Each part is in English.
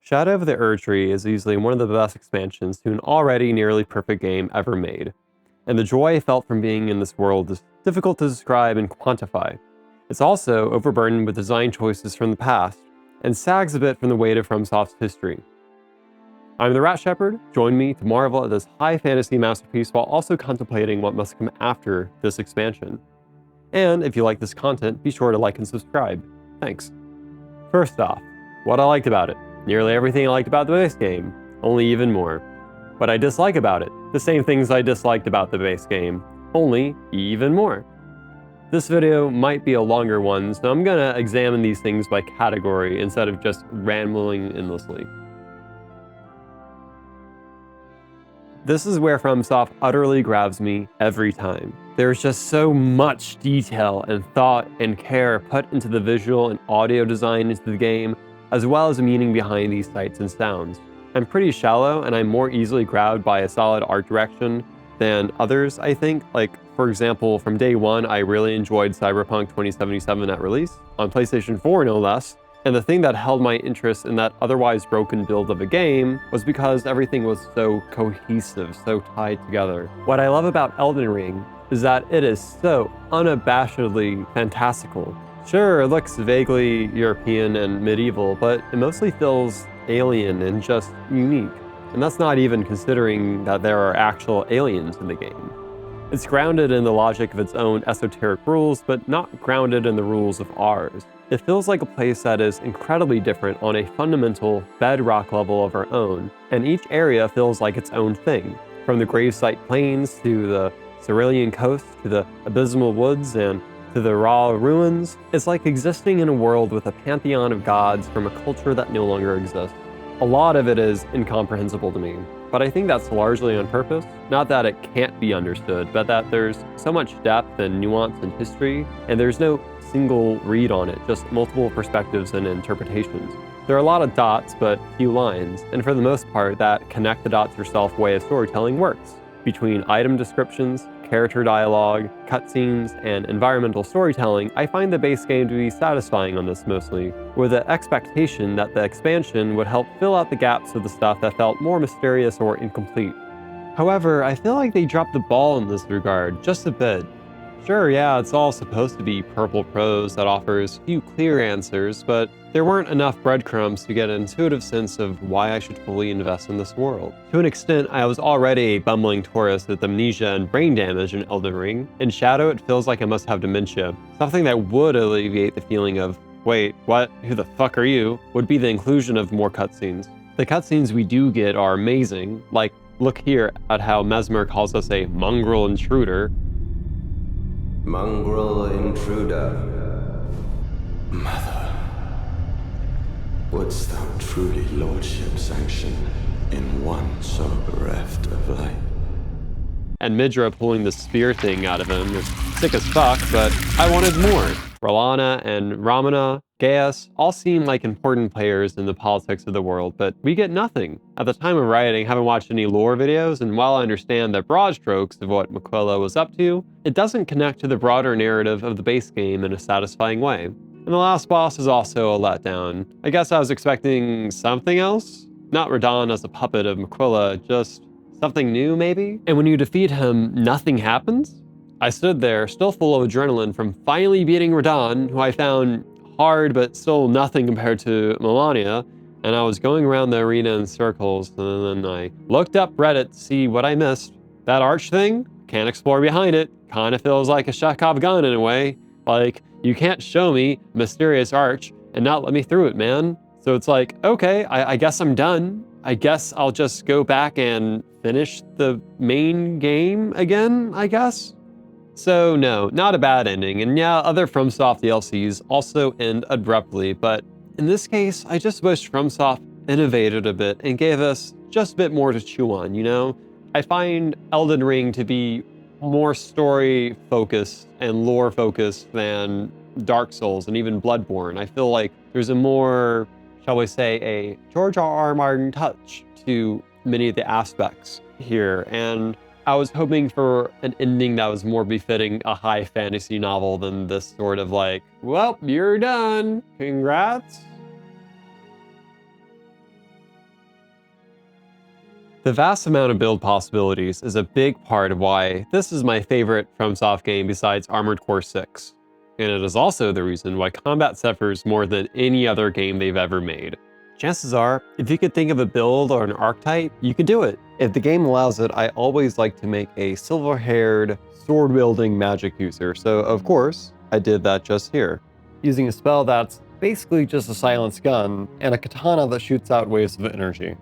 Shadow of the Erdtree is easily one of the best expansions to an already nearly perfect game ever made, and the joy I felt from being in this world is difficult to describe and quantify. It's also overburdened with design choices from the past, and sags a bit from the weight of FromSoft's history. I'm the Rat Shepherd. Join me to marvel at this high fantasy masterpiece while also contemplating what must come after this expansion. And if you like this content, be sure to like and subscribe. Thanks. First off, what I liked about it. Nearly everything I liked about the base game, only even more. What I dislike about it, the same things I disliked about the base game, only even more. This video might be a longer one, so I'm gonna examine these things by category instead of just rambling endlessly. This is where FromSoft utterly grabs me every time. There's just so much detail and thought and care put into the visual and audio design into the game, as well as the meaning behind these sights and sounds. I'm pretty shallow and I'm more easily grabbed by a solid art direction than others, I think. Like, for example, from day one, I really enjoyed Cyberpunk 2077 at release, on PlayStation 4 no less, and the thing that held my interest in that otherwise broken build of a game was because everything was so cohesive, so tied together. What I love about Elden Ring is that it is so unabashedly fantastical. Sure, it looks vaguely European and medieval, but it mostly feels alien and just unique. And that's not even considering that there are actual aliens in the game. It's grounded in the logic of its own esoteric rules, but not grounded in the rules of ours. It feels like a place that is incredibly different on a fundamental bedrock level of our own, and each area feels like its own thing. From the gravesite plains to the Cerulean coast to the abysmal woods and to the raw ruins, it's like existing in a world with a pantheon of gods from a culture that no longer exists. A lot of it is incomprehensible to me, but I think that's largely on purpose. Not that it can't be understood, but that there's so much depth and nuance and history, and there's no single read on it, just multiple perspectives and interpretations. There are a lot of dots, but few lines, and for the most part, that connect the dots yourself way of storytelling works. Between item descriptions, character dialogue, cutscenes, and environmental storytelling, I find the base game to be satisfying on this mostly, with the expectation that the expansion would help fill out the gaps of the stuff that felt more mysterious or incomplete. However, I feel like they dropped the ball in this regard just a bit. Sure, yeah, it's all supposed to be purple prose that offers few clear answers, but there weren't enough breadcrumbs to get an intuitive sense of why I should fully invest in this world. To an extent, I was already a bumbling tourist with amnesia and brain damage in Elden Ring. In Shadow, it feels like I must have dementia. Something that would alleviate the feeling of, wait, what? Who the fuck are you? Would be the inclusion of more cutscenes. The cutscenes we do get are amazing, like look here at how Mesmer calls us a mongrel intruder. Mongrel intruder. Mother, wouldst thou truly lordship sanction in one so bereft of light? And Midra pulling the spear thing out of him is sick as fuck, but I wanted more. R'Lana and Ramana, Gaius, all seem like important players in the politics of the world, but we get nothing. At the time of writing, I haven't watched any lore videos, and while I understand the broad strokes of what Miquella was up to, it doesn't connect to the broader narrative of the base game in a satisfying way. And the last boss is also a letdown. I guess I was expecting something else? Not Radahn as a puppet of Miquella, just something new maybe? And when you defeat him, nothing happens? I stood there, still full of adrenaline from finally beating Radahn, who I found hard but still nothing compared to Melania, and I was going around the arena in circles, and then I looked up Reddit to see what I missed. That arch thing? Can't explore behind it. Kinda feels like a Chekhov gun in a way. Like, you can't show me mysterious arch and not let me through it, man. So it's like, okay, I guess I'm done. I guess I'll just go back and finish the main game again, I guess? So no, not a bad ending, and yeah, other FromSoft DLCs also end abruptly, but in this case, I just wish FromSoft innovated a bit and gave us just a bit more to chew on, you know? I find Elden Ring to be more story-focused and lore-focused than Dark Souls and even Bloodborne. I feel like there's a more, shall we say, a George R.R. Martin touch to many of the aspects here, and I was hoping for an ending that was more befitting a high fantasy novel than this sort of like, well, you're done. Congrats. The vast amount of build possibilities is a big part of why this is my favorite FromSoft game besides Armored Core 6. And it is also the reason why combat suffers more than any other game they've ever made. Chances are, if you could think of a build or an archetype, you could do it. If the game allows it, I always like to make a silver-haired, sword-wielding magic user, so of course, I did that just here. Using a spell that's basically just a silenced gun, and a katana that shoots out waves of energy.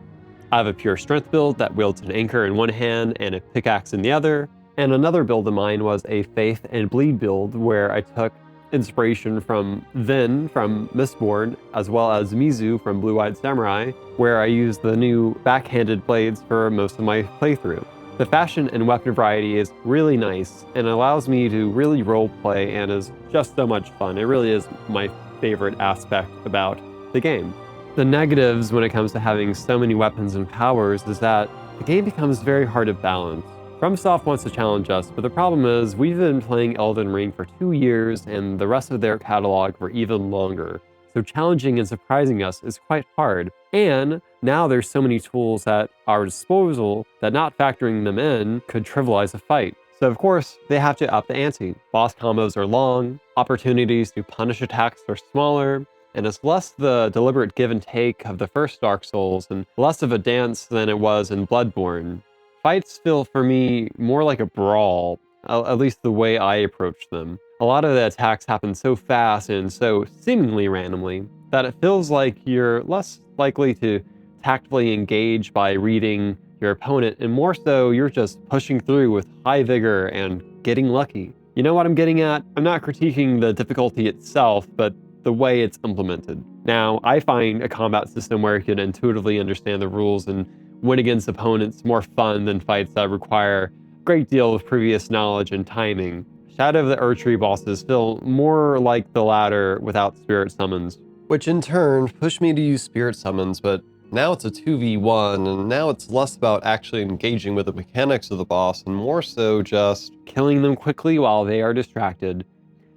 I have a pure strength build that wields an anchor in one hand and a pickaxe in the other, and another build of mine was a faith and bleed build where I took inspiration from Vin from Mistborn, as well as Mizu from Blue-Eyed Samurai, where I used the new backhanded blades for most of my playthrough. The fashion and weapon variety is really nice and allows me to really roleplay and is just so much fun. It really is my favorite aspect about the game. The negatives when it comes to having so many weapons and powers is that the game becomes very hard to balance. FromSoft wants to challenge us, but the problem is we've been playing Elden Ring for 2 years and the rest of their catalog for even longer. So challenging and surprising us is quite hard. And now there's so many tools at our disposal that not factoring them in could trivialize a fight. So of course, they have to up the ante. Boss combos are long, opportunities to punish attacks are smaller, and it's less the deliberate give and take of the first Dark Souls and less of a dance than it was in Bloodborne. Fights feel for me more like a brawl, at least the way I approach them. A lot of the attacks happen so fast and so seemingly randomly that it feels like you're less likely to tactfully engage by reading your opponent, and more so you're just pushing through with high vigor and getting lucky. You know what I'm getting at? I'm not critiquing the difficulty itself, but the way it's implemented. Now, I find a combat system where you can intuitively understand the rules and win against opponents more fun than fights that require a great deal of previous knowledge and timing. Shadow of the Erdtree bosses feel more like the latter without spirit summons, which in turn pushed me to use spirit summons, but now it's a 2v1, and now it's less about actually engaging with the mechanics of the boss and more so just killing them quickly while they are distracted.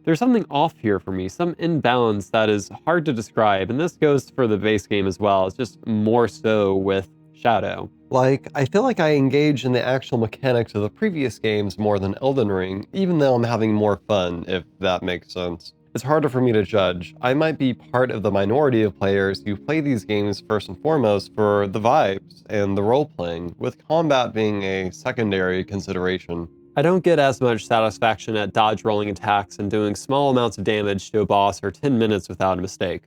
There's something off here for me, some imbalance that is hard to describe, and this goes for the base game as well. It's just more so with Shadow. I feel like I engage in the actual mechanics of the previous games more than Elden Ring, even though I'm having more fun, if that makes sense. It's harder for me to judge. I might be part of the minority of players who play these games first and foremost for the vibes and the role-playing, with combat being a secondary consideration. I don't get as much satisfaction at dodge rolling attacks and doing small amounts of damage to a boss for 10 minutes without a mistake.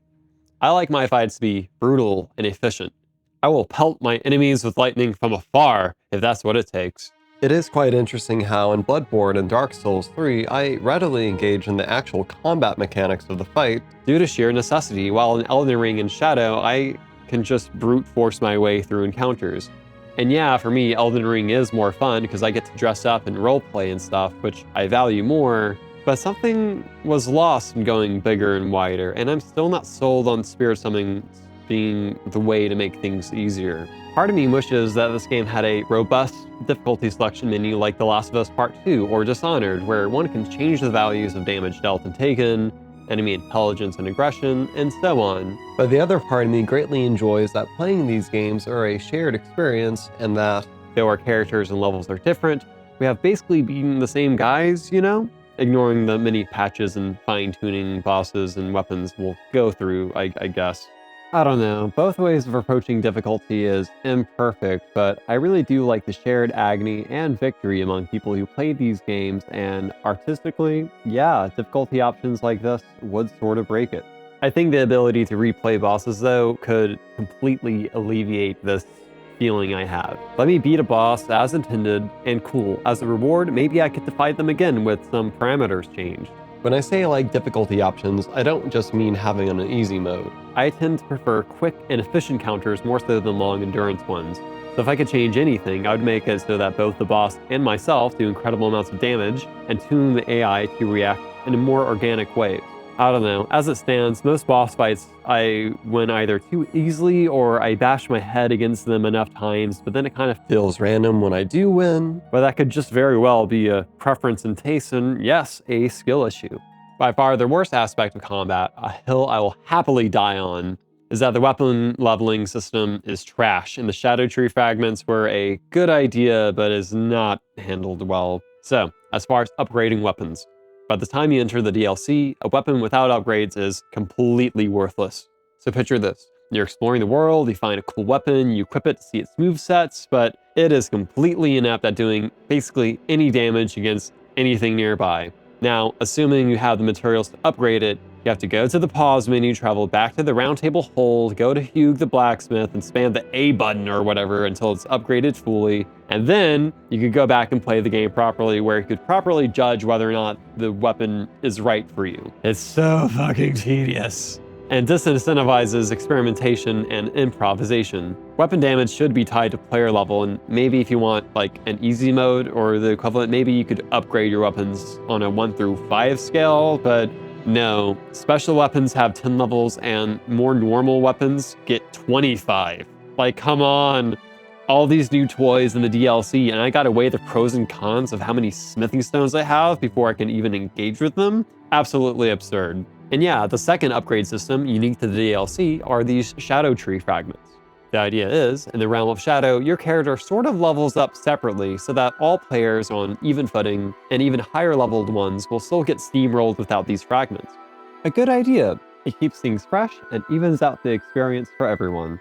I like my fights to be brutal and efficient. I will pelt my enemies with lightning from afar if that's what it takes. It is quite interesting how in Bloodborne and Dark Souls 3, I readily engage in the actual combat mechanics of the fight due to sheer necessity, while in Elden Ring and Shadow, I can just brute force my way through encounters. And yeah, for me, Elden Ring is more fun because I get to dress up and roleplay and stuff, which I value more, but something was lost in going bigger and wider, and I'm still not sold on spirit summoning being the way to make things easier. Part of me wishes that this game had a robust difficulty selection menu like The Last of Us Part 2 or Dishonored, where one can change the values of damage dealt and taken, enemy intelligence and aggression, and so on. But the other part of me greatly enjoys that playing these games are a shared experience, and that though our characters and levels are different, we have basically beaten the same guys, you know? Ignoring the many patches and fine-tuning bosses and weapons we'll go through, I guess. I don't know, both ways of approaching difficulty is imperfect, but I really do like the shared agony and victory among people who play these games, and artistically, yeah, difficulty options like this would sort of break it. I think the ability to replay bosses, though, could completely alleviate this feeling I have. Let me beat a boss as intended, and cool. As a reward, maybe I get to fight them again with some parameters changed. When I say I like difficulty options, I don't just mean having an easy mode. I tend to prefer quick and efficient counters more so than long endurance ones. So if I could change anything, I would make it so that both the boss and myself do incredible amounts of damage and tune the AI to react in a more organic way. I don't know, as it stands, most boss fights I win either too easily or I bash my head against them enough times, but then it kind of feels random when I do win. But that could just very well be a preference and taste, and yes, a skill issue. By far the worst aspect of combat, a hill I will happily die on, is that the weapon leveling system is trash, and the Shadow Tree fragments were a good idea, but is not handled well. So, as far as upgrading weapons, by the time you enter the DLC, a weapon without upgrades is completely worthless. So picture this. You're exploring the world, you find a cool weapon, you equip it to see its movesets, but it is completely inept at doing basically any damage against anything nearby. Now, assuming you have the materials to upgrade it, you have to go to the pause menu, travel back to the round table hold, go to Hugh the blacksmith, and spam the A button or whatever until it's upgraded fully. And then you could go back and play the game properly, where you could properly judge whether or not the weapon is right for you. It's so fucking tedious and disincentivizes experimentation and improvisation. Weapon damage should be tied to player level, and maybe if you want like an easy mode or the equivalent, maybe you could upgrade your weapons on a 1 through 5 scale, but no. Special weapons have 10 levels and more normal weapons get 25. Like, come on. All these new toys in the DLC, and I gotta weigh the pros and cons of how many smithing stones I have before I can even engage with them? Absolutely absurd. And yeah, the second upgrade system unique to the DLC are these Shadow Tree fragments. The idea is, in the realm of Shadow, your character sort of levels up separately so that all players on even footing and even higher leveled ones will still get steamrolled without these fragments. A good idea. It keeps things fresh and evens out the experience for everyone.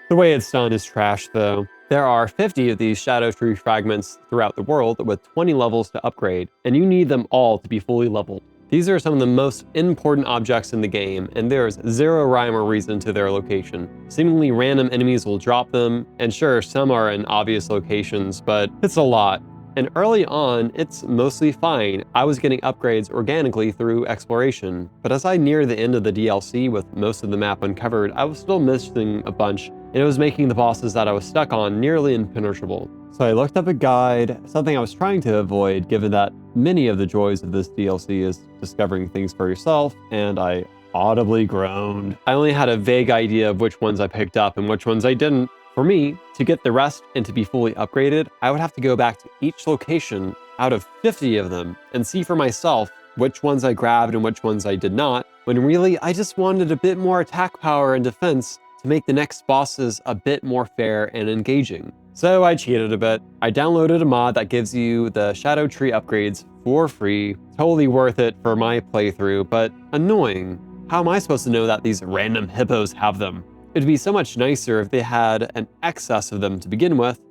The way it's done is trash though. There are 50 of these Shadow Tree fragments throughout the world with 20 levels to upgrade, and you need them all to be fully leveled. These are some of the most important objects in the game, and there's zero rhyme or reason to their location. Seemingly random enemies will drop them, and sure, some are in obvious locations, but it's a lot. And early on, it's mostly fine. I was getting upgrades organically through exploration, but as I near the end of the DLC with most of the map uncovered, I was still missing a bunch, and it was making the bosses that I was stuck on nearly impenetrable. So I looked up a guide, something I was trying to avoid given that many of the joys of this DLC is discovering things for yourself, and I audibly groaned. I only had a vague idea of which ones I picked up and which ones I didn't. For me, to get the rest and to be fully upgraded, I would have to go back to each location out of 50 of them and see for myself which ones I grabbed and which ones I did not, when really I just wanted a bit more attack power and defense to make the next bosses a bit more fair and engaging. So I cheated a bit. I downloaded a mod that gives you the Shadow Tree upgrades for free. Totally worth it for my playthrough, but annoying. How am I supposed to know that these random hippos have them? It'd be so much nicer if they had an excess of them to begin with,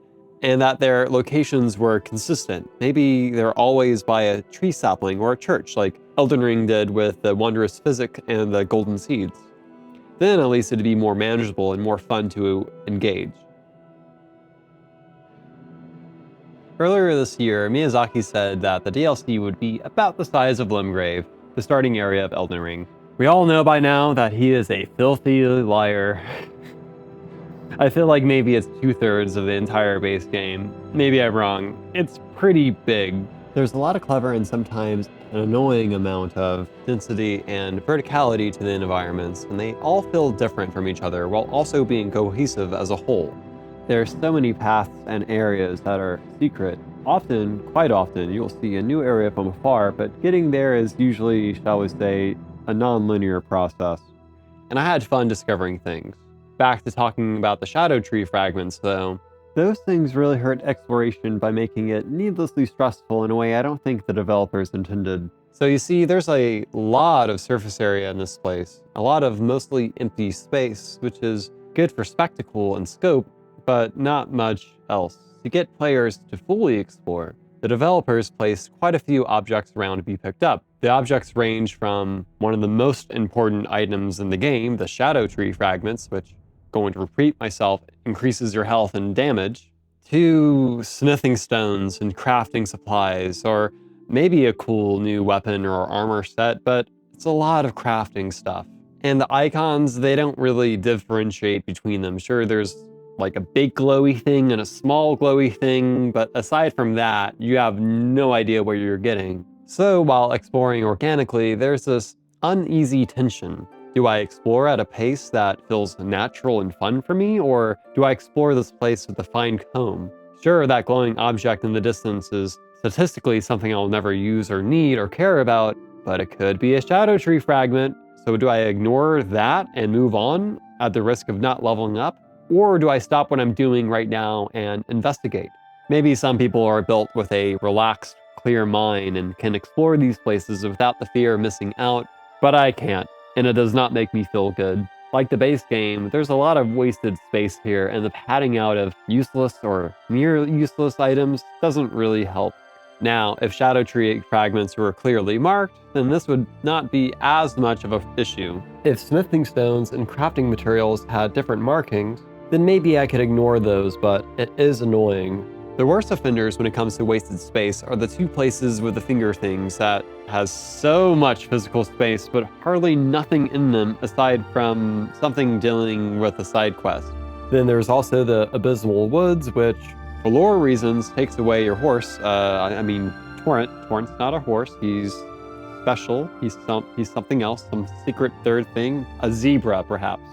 and that their locations were consistent. Maybe they're always by a tree sapling or a church, like Elden Ring did with the Wondrous Physic and the Golden Seeds. Then at least it'd be more manageable and more fun to engage. Earlier this year, Miyazaki said that the DLC would be about the size of Limgrave, the starting area of Elden Ring. We all know by now that he is a filthy liar. I feel like maybe it's 2/3 of the entire base game. Maybe I'm wrong. It's pretty big. There's a lot of clever and sometimes an annoying amount of density and verticality to the environments, and they all feel different from each other while also being cohesive as a whole. There's so many paths and areas that are secret. Often, quite often, you'll see a new area from afar, but getting there is usually, shall we say, a non-linear process. And I had fun discovering things. Back to talking about the Shadow Tree fragments, though. Those things really hurt exploration by making it needlessly stressful in a way I don't think the developers intended. So you see, there's a lot of surface area in this place. A lot of mostly empty space, which is good for spectacle and scope, but not much else. To get players to fully explore, the developers placed quite a few objects around to be picked up. The objects range from one of the most important items in the game, the Shadow Tree fragments, which, going to repeat myself, increases your health and damage, to smithing stones and crafting supplies, or maybe a cool new weapon or armor set, but it's a lot of crafting stuff. And the icons, they don't really differentiate between them. Sure, there's like a big glowy thing and a small glowy thing, but aside from that, you have no idea what you're getting. So while exploring organically, there's this uneasy tension. Do I explore at a pace that feels natural and fun for me, or do I explore this place with a fine comb? Sure, that glowing object in the distance is statistically something I'll never use or need or care about, but it could be a Shadow Tree fragment, So do I ignore that and move on at the risk of not leveling up? Or do I stop what I'm doing right now and investigate? Maybe some people are built with a relaxed, clear mind and can explore these places without the fear of missing out, but I can't, and it does not make me feel good. Like the base game, there's a lot of wasted space here, and the padding out of useless or near useless items doesn't really help. Now, if Shadow Tree fragments were clearly marked, then this would not be as much of an issue. If smithing stones and crafting materials had different markings, then maybe I could ignore those, but it is annoying. The worst offenders when it comes to wasted space are the two places with the finger things that has so much physical space, but hardly nothing in them aside from something dealing with a side quest. Then there's also the Abysmal Woods, which, for lore reasons, takes away your horse. I mean, Torrent. Torrent's not a horse. He's special. He's something else, some secret third thing. A zebra, perhaps.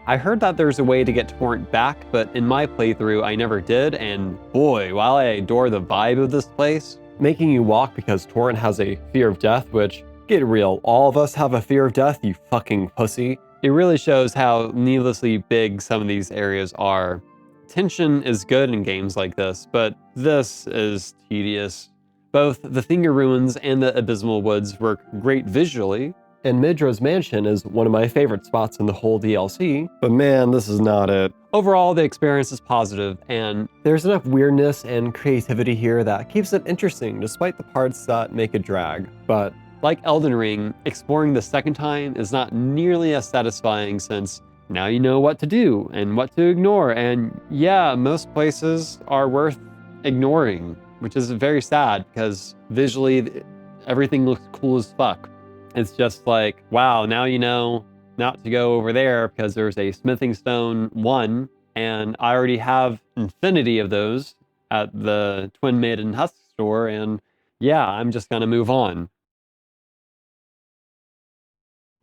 I heard that there's a way to get Torrent back, but in my playthrough, I never did, and boy, while I adore the vibe of this place, making you walk because Torrent has a fear of death, which, get real, all of us have a fear of death, you fucking pussy. It really shows how needlessly big some of these areas are. Tension is good in games like this, but this is tedious. Both the Finger Ruins and the Abysmal Woods work great visually, and Midra's Mansion is one of my favorite spots in the whole DLC, but man, this is not it. Overall, the experience is positive, and there's enough weirdness and creativity here that keeps it interesting despite the parts that make it drag. But like Elden Ring, exploring the second time is not nearly as satisfying since now you know what to do and what to ignore, and yeah, most places are worth ignoring, which is very sad because visually everything looks cool as fuck. It's just like, wow, now you know not to go over there because there's a smithing stone 1, and I already have infinity of those at the Twin Maiden Husk store, and yeah, I'm just gonna move on.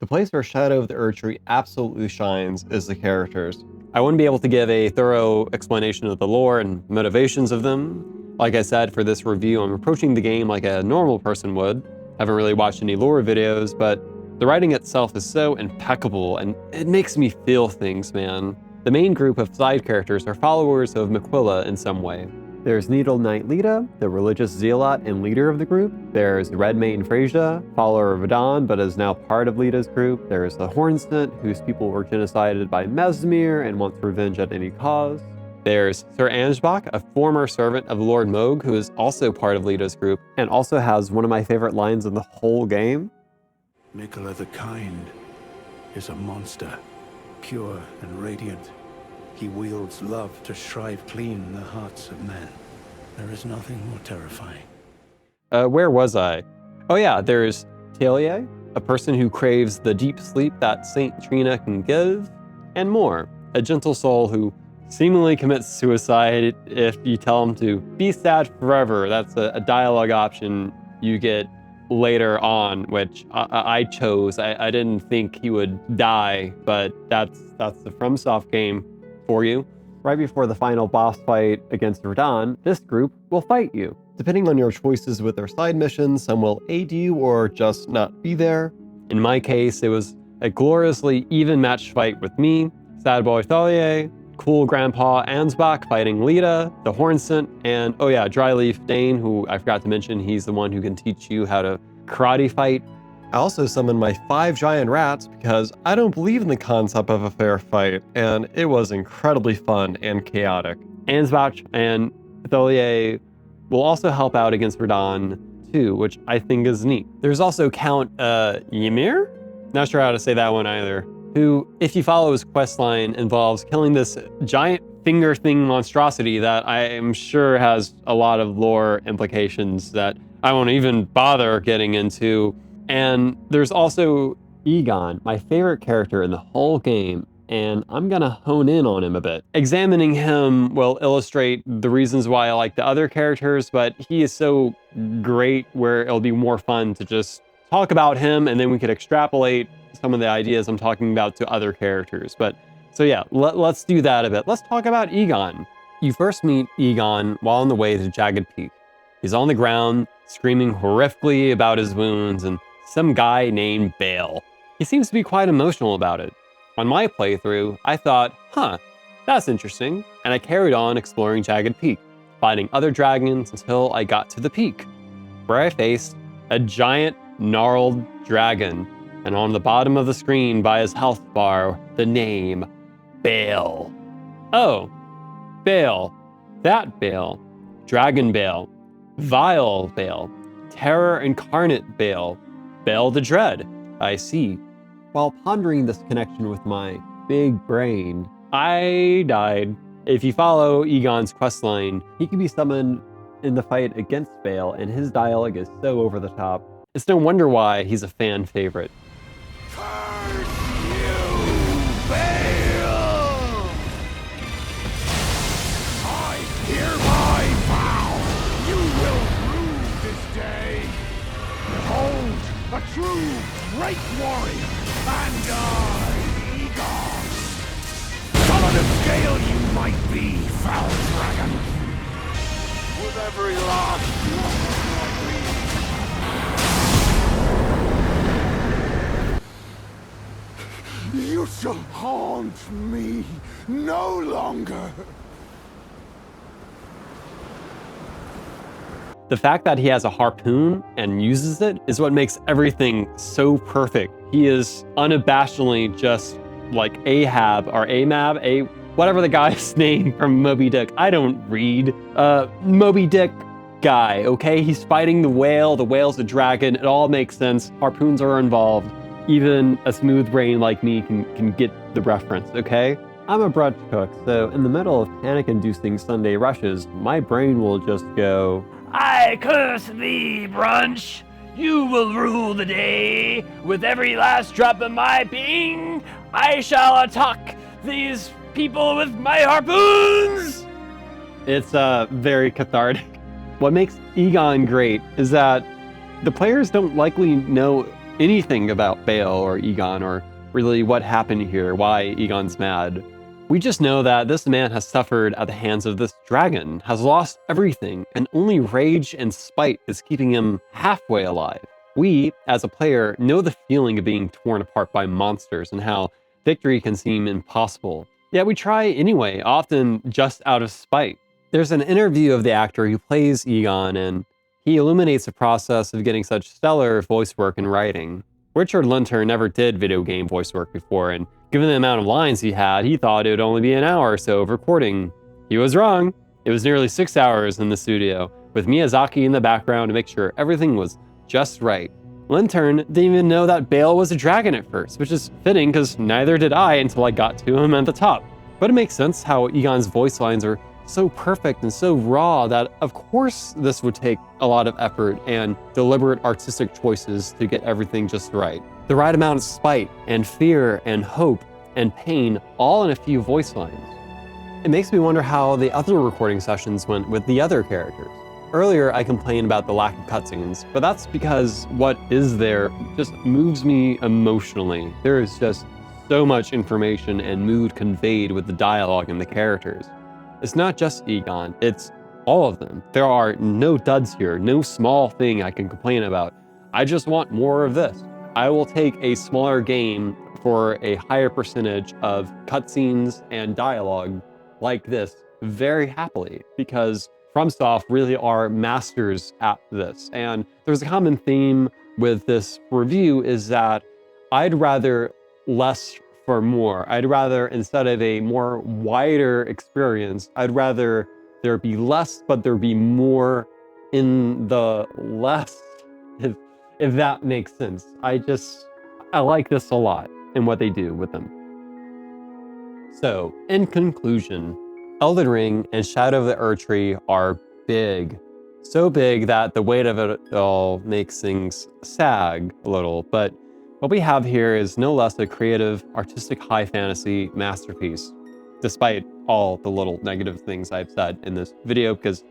The place where Shadow of the Erdtree absolutely shines is the characters. I wouldn't be able to give a thorough explanation of the lore and motivations of them. Like I said, for this review, I'm approaching the game like a normal person would. Haven't really watched any lore videos, but the writing itself is so impeccable and it makes me feel things, man. The main group of side characters are followers of Miquella in some way. There's Needle Knight Lita, the religious zealot and leader of the group. There's Redmane Freyja, follower of Igon, but is now part of Lita's group. There's the Hornsent, whose people were genocided by Mesmir and wants revenge at any cause. There's Sir Angebach, a former servant of Lord Moog, who is also part of Lita's group, and also has one of my favorite lines in the whole game. Miquella the Kind is a monster, pure and radiant. He wields love to shrive clean the hearts of men. There is nothing more terrifying. Where was I? Oh yeah, there's Talia, a person who craves the deep sleep that Saint Trina can give, and more. A gentle soul who seemingly commits suicide if you tell him to be sad forever. That's a dialogue option you get later on, which I chose. I didn't think he would die, but that's the FromSoft game for you. Right before the final boss fight against Radahn, this group will fight you. Depending on your choices with their side missions, some will aid you or just not be there. In my case, it was a gloriously even match fight with me, Sad Boy Thalia, cool Grandpa Ansbach fighting Lita, the Hornsent, and oh yeah, Dryleaf Dane, who I forgot to mention, he's the one who can teach you how to karate fight. I also summoned my 5 giant rats because I don't believe in the concept of a fair fight, and it was incredibly fun and chaotic. Ansbach and Thalia will also help out against Radahn too, which I think is neat. There's also Count Ymir? Not sure how to say that one either, who, if you follow his questline, involves killing this giant finger thing monstrosity that I am sure has a lot of lore implications that I won't even bother getting into. And there's also Igon, my favorite character in the whole game, and I'm gonna hone in on him a bit. Examining him will illustrate the reasons why I like the other characters, but he is so great where it'll be more fun to just talk about him and then we could extrapolate some of the ideas I'm talking about to other characters. But so yeah, let's do that a bit. Let's talk about Igon. You first meet Igon while on the way to Jagged Peak. He's on the ground, screaming horrifically about his wounds, and some guy named Bale. He seems to be quite emotional about it. On my playthrough, I thought, that's interesting, and I carried on exploring Jagged Peak, fighting other dragons until I got to the peak, where I faced a giant, gnarled dragon, and on the bottom of the screen by his health bar, the name Bale. Oh, Bale. That Bale. Dragon Bale. Vile Bale. Terror Incarnate Bale. Bale the Dread. I see. While pondering this connection with my big brain, I died. If you follow Igon's questline, he can be summoned in the fight against Bale, and his dialogue is so over the top. It's no wonder why he's a fan favorite. Curse you, Bale! I hereby vow you will rue this day. Behold, a true great warrior, and I, Igon. Sullen of scale you might be, foul dragon. With every last drop of my breath, you shall haunt me no longer. The fact that he has a harpoon and uses it is what makes everything so perfect. He is unabashedly just like Ahab or Amab, whatever the guy's name from Moby Dick. I don't read. Moby Dick guy, okay? He's fighting the whale. The whale's a dragon. It all makes sense. Harpoons are involved. Even a smooth brain like me can get the reference, okay? I'm a brunch cook, so in the middle of panic-inducing Sunday rushes, my brain will just go, I curse thee, brunch! You will rule the day. With every last drop of my being, I shall attack these people with my harpoons! It's very cathartic. What makes Igon great is that the players don't likely know anything about Bale or Igon or really what happened here, why Igon's mad. We just know that this man has suffered at the hands of this dragon, has lost everything, and only rage and spite is keeping him halfway alive. We, as a player, know the feeling of being torn apart by monsters and how victory can seem impossible. Yet we try anyway, often just out of spite. There's an interview of the actor who plays Igon, and he illuminates the process of getting such stellar voice work and writing. Richard Linter never did video game voice work before, and given the amount of lines he had, he thought it would only be an hour or so of recording. He was wrong. It was nearly 6 hours in the studio, with Miyazaki in the background to make sure everything was just right. Linter didn't even know that Bale was a dragon at first, which is fitting because neither did I until I got to him at the top. But it makes sense how Igon's voice lines are so perfect and so raw that of course this would take a lot of effort and deliberate artistic choices to get everything just right. The right amount of spite and fear and hope and pain all in a few voice lines. It makes me wonder how the other recording sessions went with the other characters. Earlier I complained about the lack of cutscenes, but that's because what is there just moves me emotionally. There is just so much information and mood conveyed with the dialogue and the characters. It's not just Igon, it's all of them. There are no duds here, no small thing I can complain about. I just want more of this. I will take a smaller game for a higher percentage of cutscenes and dialogue like this very happily, because FromSoft really are masters at this. And there's a common theme with this review is that I'd rather less for more. I'd rather, instead of a more wider experience, I'd rather there be less, but there be more in the less, if that makes sense. I like this a lot and what they do with them. So, in conclusion, Elden Ring and Shadow of the Erdtree are big. So big that the weight of it all makes things sag a little, but what we have here is no less a creative, artistic high fantasy masterpiece, despite all the little negative things I've said in this video, because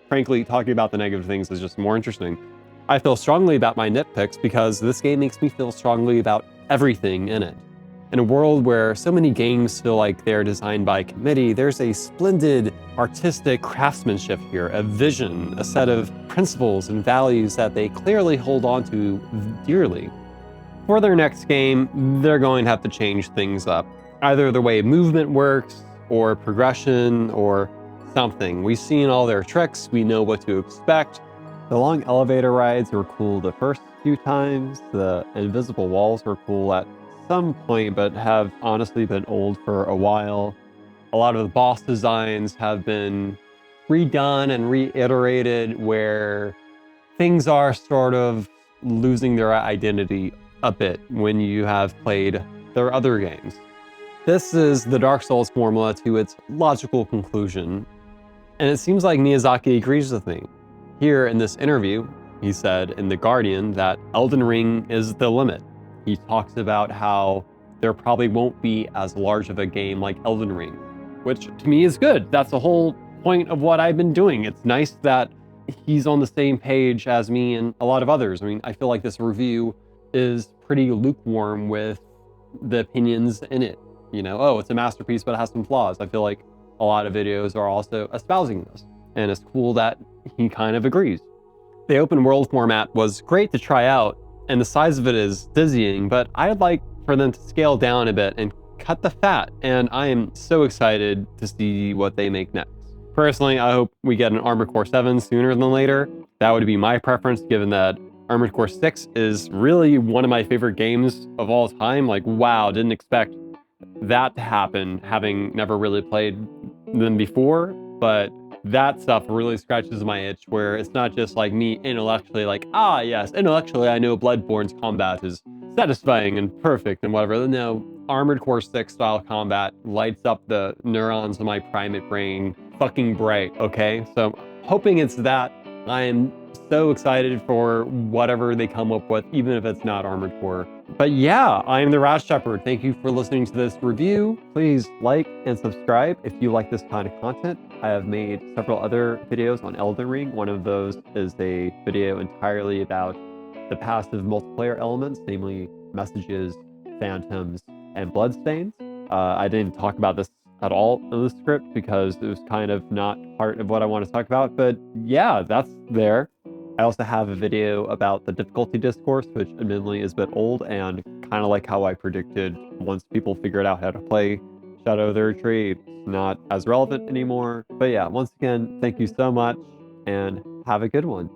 frankly, talking about the negative things is just more interesting. I feel strongly about my nitpicks because this game makes me feel strongly about everything in it. In a world where so many games feel like they're designed by committee, there's a splendid artistic craftsmanship here, a vision, a set of principles and values that they clearly hold on to dearly. For their next game, they're going to have to change things up. Either the way movement works, or progression, or something. We've seen all their tricks, we know what to expect. The long elevator rides were cool the first few times. The invisible walls were cool at some point, but have honestly been old for a while. A lot of the boss designs have been redone and reiterated where things are sort of losing their identity a bit when you have played their other games. This is the Dark Souls formula to its logical conclusion, and it seems like Miyazaki agrees with me. Here in this interview, he said in The Guardian that Elden Ring is the limit. He talks about how there probably won't be as large of a game like Elden Ring, which to me is good. That's the whole point of what I've been doing. It's nice that he's on the same page as me and a lot of others. I mean, I feel like this review is pretty lukewarm with the opinions in it. You know, oh, it's a masterpiece, but it has some flaws. I feel like a lot of videos are also espousing this, and it's cool that he kind of agrees. The open world format was great to try out, and the size of it is dizzying, but I'd like for them to scale down a bit and cut the fat, and I am so excited to see what they make next. Personally, I hope we get an Armored Core 7 sooner than later. That would be my preference, given that Armored Core 6 is really one of my favorite games of all time. Like, wow, didn't expect that to happen, having never really played them before, but that stuff really scratches my itch, where it's not just like me intellectually like, ah yes, intellectually I know Bloodborne's combat is satisfying and perfect and whatever. No, Armored Core 6 style combat lights up the neurons of my primate brain fucking bright, okay? So hoping it's that. I am so excited for whatever they come up with, even if it's not Armored Core. But yeah, I am the Rat Shepherd. Thank you for listening to this review. Please like and subscribe if you like this kind of content. I have made several other videos on Elden Ring. One of those is a video entirely about the passive multiplayer elements, namely messages, phantoms, and bloodstains. I didn't talk about this at all in the script because it was kind of not part of what I want to talk about, but yeah, that's there. I also have a video about the difficulty discourse, which admittedly is a bit old and kind of like how I predicted once people figured out how to play Shadow of the Erdtree, it's not as relevant anymore. But yeah, once again, thank you so much and have a good one.